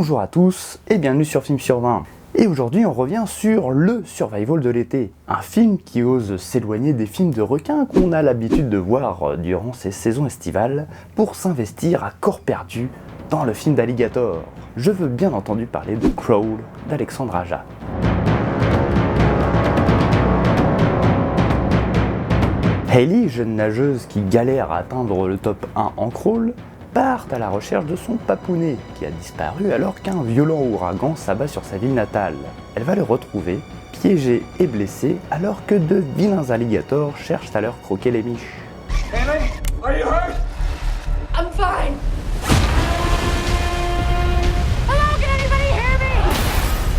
Bonjour à tous et bienvenue sur Film sur 20. Et aujourd'hui on revient sur le survival de l'été. Un film qui ose s'éloigner des films de requins qu'on a l'habitude de voir durant ces saisons estivales pour s'investir à corps perdu dans le film d'Alligator. Je veux bien entendu parler de Crawl d'Alexandre Aja. Hayley, jeune nageuse qui galère à atteindre le top 1 en crawl, part à la recherche de son papounet qui a disparu alors qu'un violent ouragan s'abat sur sa ville natale. Elle va le retrouver, piégé et blessé, alors que de vilains alligators cherchent à leur croquer les miches. Hayley, are you hurt? I'm fine. Hello, can anybody hear me?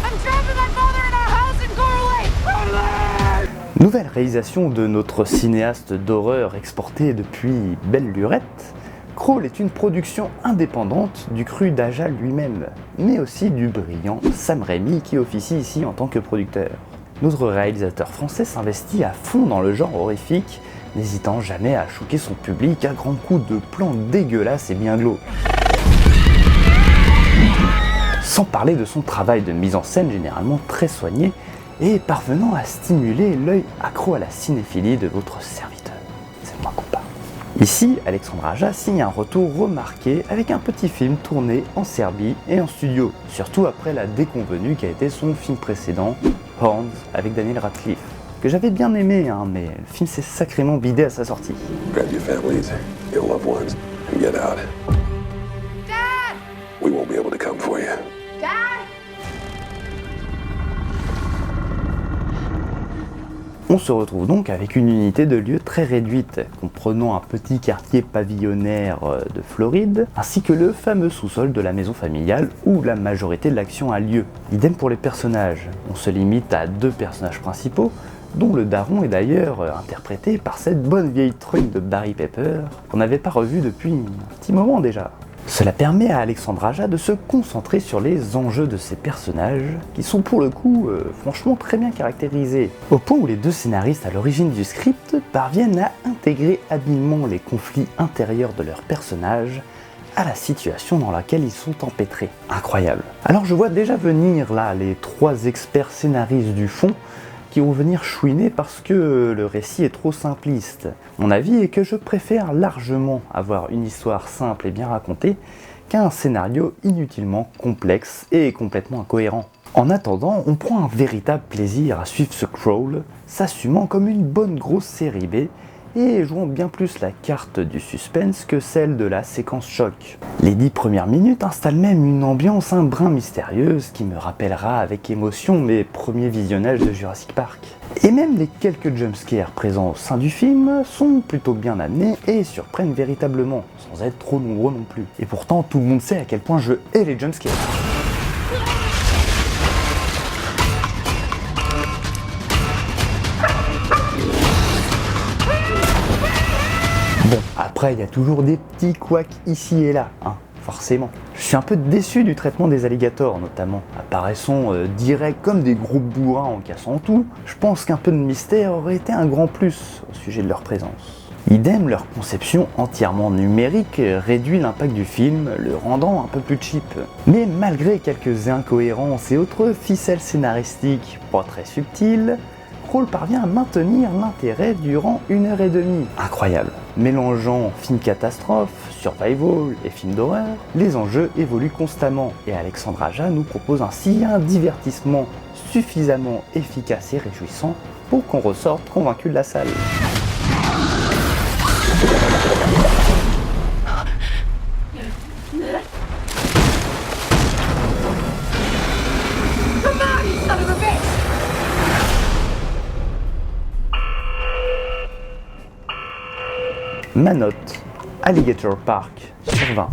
I'm trapped with my father in our house in Coral Lake. Nouvelle réalisation de notre cinéaste d'horreur exporté depuis belle lurette, Crawl est une production indépendante du cru d'Aja lui-même, mais aussi du brillant Sam Raimi qui officie ici en tant que producteur. Notre réalisateur français s'investit à fond dans le genre horrifique, n'hésitant jamais à choquer son public à grands coups de plans dégueulasses et bien glauques. Sans parler de son travail de mise en scène généralement très soigné et parvenant à stimuler l'œil accro à la cinéphilie de votre serviteur. C'est moi qu'on parle. Ici, Alexandre Aja signe un retour remarqué avec un petit film tourné en Serbie et en studio, surtout après la déconvenue qui a été son film précédent, Horns, avec Daniel Radcliffe, que j'avais bien aimé, mais le film s'est sacrément bidé à sa sortie. Grab your families, your loved ones, and get out. Dad! We won't be able to come for you. Dad! On se retrouve donc avec une unité de lieu très réduite, comprenant un petit quartier pavillonnaire de Floride, ainsi que le fameux sous-sol de la maison familiale où la majorité de l'action a lieu. Idem pour les personnages, on se limite à 2 personnages principaux, dont le daron est d'ailleurs interprété par cette bonne vieille trune de Barry Pepper, qu'on n'avait pas revu depuis un petit moment déjà. Cela permet à Alexandre Aja de se concentrer sur les enjeux de ses personnages, qui sont pour le coup franchement très bien caractérisés, au point où les 2 scénaristes à l'origine du script parviennent à intégrer habilement les conflits intérieurs de leurs personnages à la situation dans laquelle ils sont empêtrés. Incroyable. Alors je vois déjà venir là les 3 experts scénaristes du fond qui vont venir chouiner parce que le récit est trop simpliste. Mon avis est que je préfère largement avoir une histoire simple et bien racontée qu'un scénario inutilement complexe et complètement incohérent. En attendant, on prend un véritable plaisir à suivre ce Crawl, s'assumant comme une bonne grosse série B et jouant bien plus la carte du suspense que celle de la séquence choc. Les 10 premières minutes installent même une ambiance un brin mystérieuse qui me rappellera avec émotion mes premiers visionnages de Jurassic Park. Et même les quelques jumpscares présents au sein du film sont plutôt bien amenés et surprennent véritablement, sans être trop nombreux non plus. Et pourtant tout le monde sait à quel point je hais les jumpscares. Bon, après il y a toujours des petits couacs ici et là, forcément. Je suis un peu déçu du traitement des alligators notamment, apparaissant directs comme des gros bourrins en cassant tout. Je pense qu'un peu de mystère aurait été un grand plus au sujet de leur présence. Idem, leur conception entièrement numérique réduit l'impact du film, le rendant un peu plus cheap. Mais malgré quelques incohérences et autres ficelles scénaristiques pas très subtiles, Crawl parvient à maintenir l'intérêt durant 1h30. Incroyable. Mélangeant film catastrophe, survival et film d'horreur, les enjeux évoluent constamment et Alexandre Aja nous propose ainsi un divertissement suffisamment efficace et réjouissant pour qu'on ressorte convaincu de la salle. Come on, you son of a bitch! Ma note, Alligator Park sur 20.